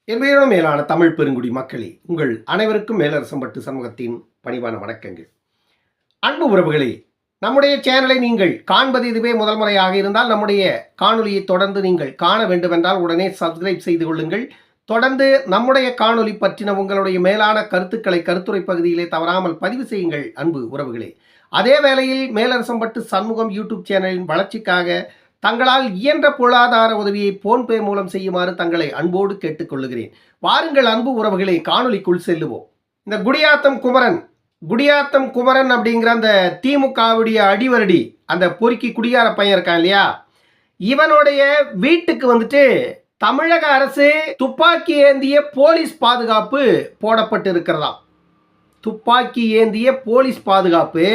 என் மேலான தமிழ் பெருங்குடி மக்களே, உங்கள் அனைவருக்கும் மேலரசம்பட்டு சமூகத்தின் பணிவான வணக்கங்கள். அன்பு உறவுகளே, நம்முடைய சேனலை நீங்கள் காண்பது இதுவே முதல் முறையாக இருந்தால் நம்முடைய காணொலியை தொடர்ந்து நீங்கள் காண வேண்டுமென்றால் உடனே சப்ஸ்கிரைப் செய்து கொள்ளுங்கள். தொடர்ந்து நம்முடைய காணொலி பற்றின உங்களுடைய மேலான கருத்துக்களை கருத்துரை பகுதியிலே தவறாமல் பதிவு செய்யுங்கள். அன்பு உறவுகளே, அதே வேளையில் மேலரசம்பட்டு சண்முகம் யூடியூப் சேனலின் வளர்ச்சிக்காக தங்களால் இயன்ற பொருளாதார உதவியை போன்பே மூலம் செய்யுமாறு தங்களை அன்போடு கேட்டுக்கொள்ளுகிறேன். வாருங்கள் அன்பு உறவுகளை, காணொலிக்குள் செல்லுவோம். இந்த குடியாத்தம் குமரன் அப்படிங்கிற அந்த திமுகவுடைய அடிவரடி, அந்த பொறுக்கி குடியார பையன் இருக்கான் இல்லையா, இவனுடைய வீட்டுக்கு வந்துட்டு தமிழக அரசு துப்பாக்கி ஏந்திய போலீஸ் பாதுகாப்பு போடப்பட்டு இருக்கிறதாம். துப்பாக்கி ஏந்திய போலீஸ் பாதுகாப்பு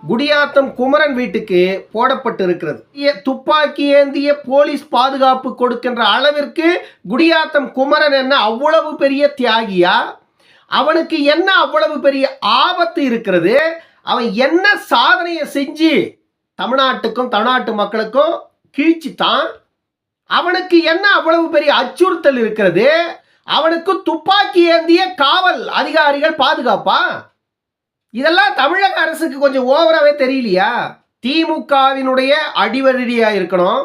குடியாத்தம் குமரன் வீட்டுக்கு போடப்பட்டு இருக்கிறது. துப்பாக்கி ஏந்திய போலீஸ் பாதுகாப்பு கொடுக்கின்ற அளவிற்கு குடியாத்தம் குமரன் என்ன அவ்வளவு பெரிய தியாகியா? அவனுக்கு என்ன அவ்வளவு பெரிய ஆபத்து இருக்கிறது? அவன் என்ன சாதனையை செஞ்சு தமிழ்நாட்டுக்கும் தமிழ்நாட்டு மக்களுக்கும் கீழ்ச்சித்தான்? அவனுக்கு என்ன அவ்வளவு பெரிய அச்சுறுத்தல் இருக்கிறது? அவனுக்கு துப்பாக்கி ஏந்திய காவல் அதிகாரிகள் பாதுகாப்பா? இதெல்லாம் தமிழக அரசுக்கு கொஞ்சம் ஓவராகவே தெரியலையா? திமுகவினுடைய அடிவரடியா இருக்கணும்,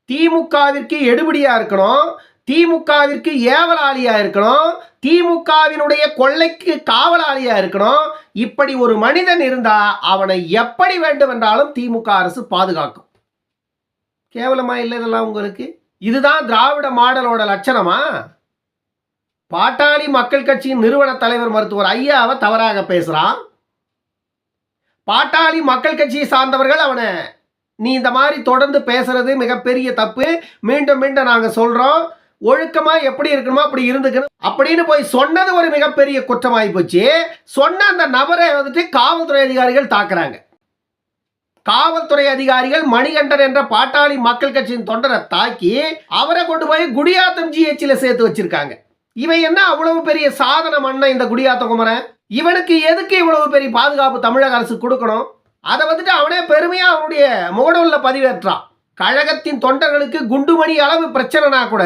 திமுகவிற்கு எடுபடியா இருக்கணும், திமுகவிற்கு ஏவலாளியா இருக்கணும், திமுகவினுடைய கொள்ளைக்கு காவலாளியா இருக்கணும். இப்படி ஒரு மனிதன் இருந்தா அவனை எப்படி வேண்டுமென்றாலும் திமுக அரசு பாதுகாக்கும். கேவலமா இல்லை இதெல்லாம் உங்களுக்கு? இதுதான் திராவிட மாடலோட லட்சணமா? பாட்டாளி மக்கள் கட்சியின் நிறுவன தலைவர் மருத்துவர் ஐயாவை தவறாக பேசுறான். பாட்டாளி மக்கள் கட்சியை சார்ந்தவர்கள் அவனை, நீ இந்த மாதிரி தொடர்ந்து பேசுறது மிகப்பெரிய தப்பு, மீண்டும் மீண்டும் நாங்கள் சொல்றோம், ஒழுக்கமா எப்படி இருக்கணுமோ அப்படி இருந்துக்கணும் அப்படின்னு போய் சொன்னது ஒரு மிகப்பெரிய குற்றமாகி போச்சு. சொன்ன அந்த நபரை வந்துட்டு காவல்துறை அதிகாரிகள் தாக்குறாங்க. காவல்துறை அதிகாரிகள் மணிகண்டன் என்ற பாட்டாளி மக்கள் கட்சியின் தொண்டரை தாக்கி அவரை கொண்டு போய் குடியாத்தம் ஜிஹெச்சில் சேர்த்து வச்சிருக்காங்க. இவன் என்ன அவ்வளவு பெரிய சாதனை பண்ண இந்த குடியாத்தம் குமரன்? இவனுக்கு எதுக்கு இவ்வளவு பெரிய பாதுகாப்பு தமிழக அரசு கொடுக்கணும்? அதை வந்துட்டு அவனே பெருமையா அவனுடைய முகநூல்ல பதிவேற்றான். கழகத்தின் தொண்டர்களுக்கு குண்டுமணி அளவு பிரச்சனைனா கூட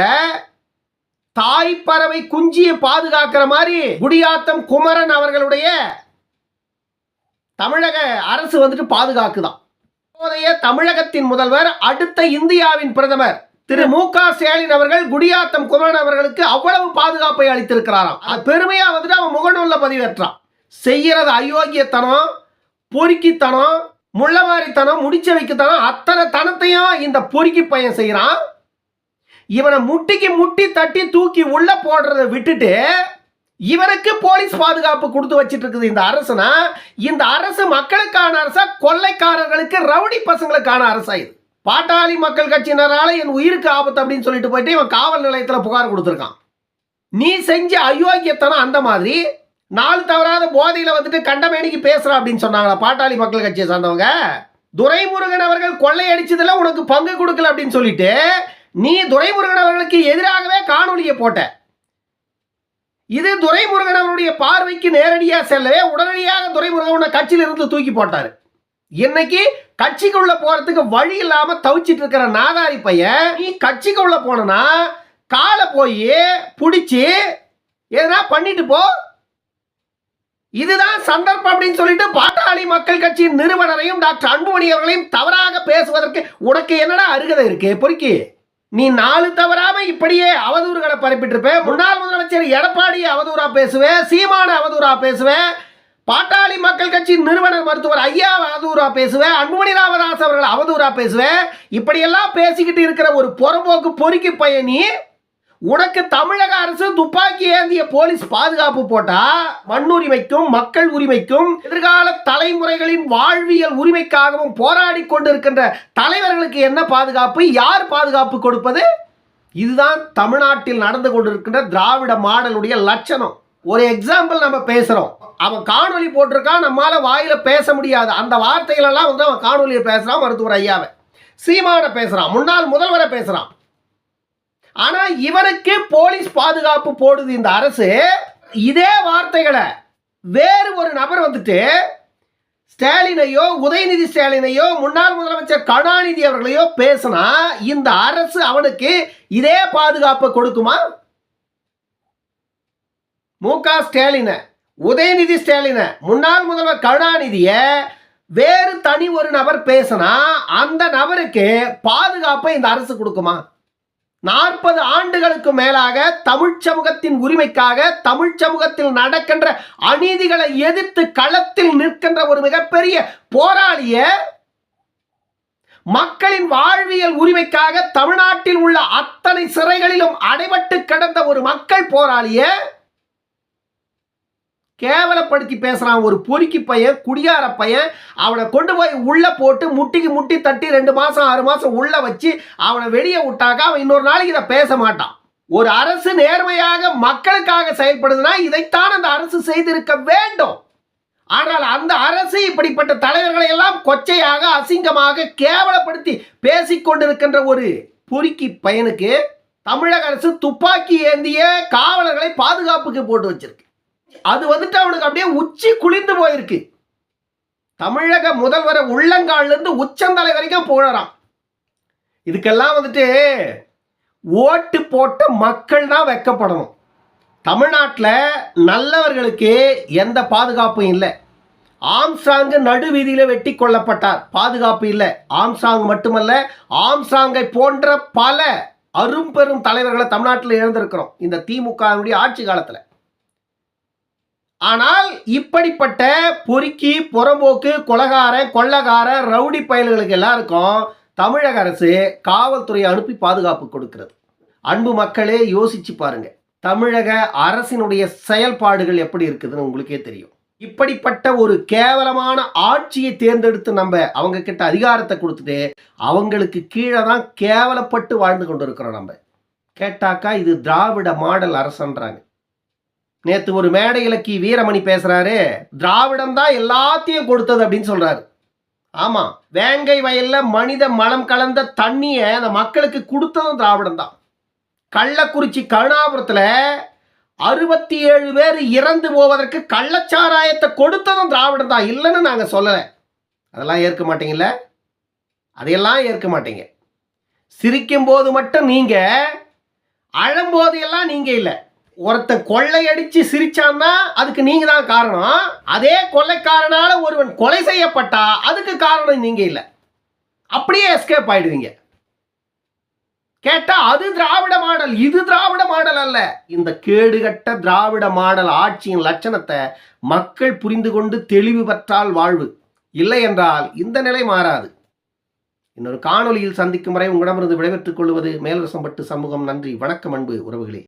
தாய் பறவை குஞ்சியை பாதுகாக்கிற மாதிரி குடியாத்தம் குமரன் அவர்களுடைய தமிழக அரசு வந்துட்டு பாதுகாக்குதான். இப்போதைய தமிழகத்தின் முதல்வர், அடுத்த இந்தியாவின் பிரதமர் திரு மு.க. ஸ்டாலின் அவர்கள் குடியாத்தம் குமரன் அவர்களுக்கு அவ்வளவு பாதுகாப்பை அளித்திருக்கிறாராம். அது பெருமையா வந்துட்டு அவன் முகநூல்ல பதிவேற்றான். செய்யறது அயோக்கியத்தனம், பொறுக்கித்தனம், முள்ளமாரித்தனம், முடிச்ச வைக்கத்தனம், அத்தனை தனத்தையும் இந்த பொறுக்கி பையன் செய்யறான். இவனை முட்டிக்கு முட்டி தட்டி தூக்கி உள்ள போடுறதை விட்டுட்டு இவனுக்கு போலீஸ் பாதுகாப்பு கொடுத்து வச்சிட்டு இருக்குது இந்த அரசுனா, இந்த அரசு மக்களுக்கான அரசா, கொள்ளைக்காரர்களுக்கு ரவுடி பசங்களுக்கான அரசா? இது பாட்டாளி மக்கள் கட்சியினரால என் உயிருக்கு ஆபத்து அப்படின்னு சொல்லிட்டு போயிட்டு இவன் காவல் நிலையத்தில் புகார் கொடுத்துருக்கான். நீ செஞ்ச அயோக்கியத்தனம் அந்த மாதிரி நாள் தவறாத போதையில் வந்துட்டு கண்டமேனிக்கு பேசுற அப்படின்னு சொன்னாங்களா பாட்டாளி மக்கள் கட்சியை சார்ந்தவங்க? துரைமுருகன் அவர்கள் கொள்ளையடிச்சதுல உனக்கு பங்கு கொடுக்கல அப்படின்னு சொல்லிட்டு நீ துரைமுருகன் அவர்களுக்கு எதிராகவே காணொலியை போட்ட. இது துரைமுருகன் அவருடைய பார்வைக்கு நேரடியாக செல்லவே உடனடியாக துரைமுருகன் கட்சியில இருந்து தூக்கி போட்டாரு. இன்னைக்கு கட்சிக்குள்ள போறதுக்கு வழி இல்லாம தவிச்சிட்டு இருக்கிற நாதாரி பையன், நீ கட்சிக்குள்ள போனா காலை போய் பிடிச்சி எதனா பண்ணிட்டு போ, இதுதான் சந்தர்ப்பம் அப்படின்னு சொல்லிட்டு பாட்டாளி மக்கள் கட்சியின் நிறுவனரையும் டாக்டர் அன்புமணி அவர்களையும் தவறாக பேசுவதற்கு உனக்கு என்னடா அருகதை இருக்கு? பொறுக்கி, நீ நாலு தவறாம இப்படியே அவதூறுகளை பரப்பிட்டு இருப்ப. முன்னாள் முதலமைச்சர் எடப்பாடி அவதூறா பேசுவேன், சீமான அவதூறா பேசுவேன், பாட்டாளி மக்கள் கட்சி நிறுவனர் மருத்துவர் ஐயா அவதூறா பேசுவேன், அன்புமணி ராமதாஸ் அவர்கள் அவதூறா பேசுவேன். இப்படியெல்லாம் பேசிக்கிட்டு இருக்கிற ஒரு புறம்போக்கு பொறுக்கி பயணி, உனக்கு தமிழக அரசு துப்பாக்கி ஏந்திய போலீஸ் பாதுகாப்பு போட்டா மண்ணுரிமைக்கும் மக்கள் உரிமைக்கும் எதிர்கால தலைமுறைகளின் வாழ்வியல் உரிமைக்காகவும் போராடி கொண்டிருக்கின்ற தலைவர்களுக்கு என்ன பாதுகாப்பு? யார் பாதுகாப்பு கொடுப்பது? இதுதான் தமிழ்நாட்டில் நடந்து கொண்டிருக்கின்ற திராவிட மாடலுடைய லட்சணம். ஒரு எக்ஸாம்பிள் நம்ம பேசுறோம், அவன் காணொலி போட்டிருக்கான், நம்மால வாயில பேச முடியாது அந்த வார்த்தைகள் எல்லாம் வந்து அவன் காணொலியை பேசுறான். மருத்துவர் ஐயாவை, சீமான பேசுறான், முன்னாள் முதல்வரை பேசுறான். ஆனா இவனுக்கு போலீஸ் பாதுகாப்பு போடுது இந்த அரசு. இதே வார்த்தைகளை வேறு ஒரு நபர் வந்துட்டு ஸ்டாலினையோ, உதயநிதி ஸ்டாலினையோ, முன்னாள் முதலமைச்சர் கருணாநிதி அவர்களையோ பேசினா இந்த அரசு அவனுக்கு இதே பாதுகாப்பை கொடுக்குமா? மு.க.ஸ்டாலினை, உதயநிதி ஸ்டாலினை, முன்னாள் முதல்வர் கருணாநிதிய வேறு தனி ஒரு நபர் பேசினா அந்த நபருக்கு பாதுகாப்பை இந்த அரசு கொடுக்குமா? 40 ஆண்டுகளுக்கு மேலாக தமிழ் சமூகத்தின் உரிமைக்காக தமிழ் சமூகத்தில் நடக்கின்ற அநீதிகளை எதிர்த்து களத்தில் நிற்கின்ற ஒரு மிகப்பெரிய போராளிய, மக்களின் வாழ்வியல் உரிமைக்காக தமிழ்நாட்டில் உள்ள அத்தனை சிறைகளிலும் அடைபட்டு கிடந்த ஒரு மக்கள் போராளிய கேவலப்படுத்தி பேசுறான். ஒரு பொறுக்கி பையன், குடியார பையன். அவனை கொண்டு போய் உள்ள போட்டு முட்டிக்கு முட்டி தட்டி 2 மாசம் 6 மாசம் உள்ள வச்சு அவனை வெளியே விட்டாக்கா அவன் இன்னொரு நாளைக்கு இதை பேச மாட்டான். ஒரு அரசு நேர்மையாக மக்களுக்காக செயல்படுதுன்னா இதைத்தான் அந்த அரசு செய்திருக்க வேண்டும். ஆனால் அந்த அரசு இப்படிப்பட்ட தலைவர்களை எல்லாம் கொச்சையாக, அசிங்கமாக, கேவலப்படுத்தி பேசிக்கொண்டிருக்கின்ற ஒரு பொறுக்கி பையனுக்கு தமிழக அரசு துப்பாக்கி ஏந்திய காவலர்களை பாதுகாப்புக்கு போட்டு வச்சிருக்கு. அது அவனுக்கு அப்படியே உச்சி குளிர்ந்து போயிருக்கு. தமிழக முதல்வரை உள்ளங்கால்ல இருந்து உச்சந்தலை வரைக்கும் போடுறான். இதுக்கெல்லாம் ஓட்டு போட்ட மக்கள் தான் வெட்கப்படணும். தமிழ்நாட்டில் நல்லவர்களுக்கு எந்த பாதுகாப்பும் இல்லை. ஆம்ஸ்ட்ராங் நடுவீதியில் வெட்டி கொல்லப்பட்டார், பாதுகாப்பு இல்லை. ஆம்ஸ்ட்ராங் மட்டுமல்ல, ஆம்ஸ்ட்ராங்கை போன்ற பல அரும்பெரும் தலைவர்களை தமிழ்நாட்டில் இழந்திருக்கிறோம் இந்த திமுக ஆட்சி காலத்தில். ஆனால் இப்படிப்பட்ட பொறுக்கி, புறம்போக்கு, கொலகாரன், கொள்ளக்காரன், ரவுடி பயல்களுக்கு எல்லாருக்கும் தமிழக அரசு காவல்துறையை அனுப்பி பாதுகாப்பு கொடுக்கிறது. அன்பு மக்களே, யோசிச்சு பாருங்க. தமிழக அரசினுடைய செயல்பாடுகள் எப்படி இருக்குதுன்னு உங்களுக்கே தெரியும். இப்படிப்பட்ட ஒரு கேவலமான ஆட்சியை தேர்ந்தெடுத்து நம்ம அவங்க கிட்ட அதிகாரத்தை கொடுத்துட்டு அவங்களுக்கு கீழே தான் கேவலப்பட்டு வாழ்ந்து கொண்டு இருக்கிறோம். நம்ம கேட்டாக்கா இது திராவிட மாடல் அரசுன்றாங்க. நேத்து ஒரு மேடை இலக்கி வீரமணி பேசுறாரு, திராவிடம் தான் எல்லாத்தையும் கொடுத்தது அப்படின்னு சொல்றாரு. ஆமா, வேங்கை வயல்ல மனித மலம் கலந்த தண்ணியை அந்த மக்களுக்கு கொடுத்ததும் திராவிடம் தான். கள்ளக்குறிச்சி கருணாபுரத்துல 67 பேர் இறந்து போவதற்கு கள்ளச்சாராயத்தை கொடுத்ததும் திராவிடம் தான். இல்லைன்னு நாங்க சொல்லலை. அதெல்லாம் ஏற்க மாட்டீங்கல்ல? அதையெல்லாம் ஏற்க மாட்டீங்க. சிரிக்கும் போது மட்டும் நீங்க, அழும்போது எல்லாம் நீங்க இல்லை. ஒருத்தன் கொள்ளையடிச்சு சிரிச்சான்னா அதுக்கு நீங்க தான் காரணம். அதே கொள்ளைக்காரனால ஒருவன் கொலை செய்யப்பட்டா அதுக்கு காரணம் நீங்க இல்லை. அப்படியே எஸ்கேப் ஆயிடுவீங்க. கேட்டா அது திராவிட மாடல், இது திராவிட மாடல் அல்ல. இந்த கேடுகட்ட திராவிட மாடல் ஆட்சியின் லட்சணத்தை மக்கள் புரிந்து கொண்டு தெளிவு பெற்றால் வாழ்வு, இல்லை என்றால் இந்த நிலை மாறாது. இன்னொரு காணொலியில் சந்திக்கும் வரை உங்களிடமிருந்து விடைபெற்றுக் கொள்வது மேலரசம்பட்டு சமூகம். நன்றி, வணக்கம் அன்பு உறவுகளே.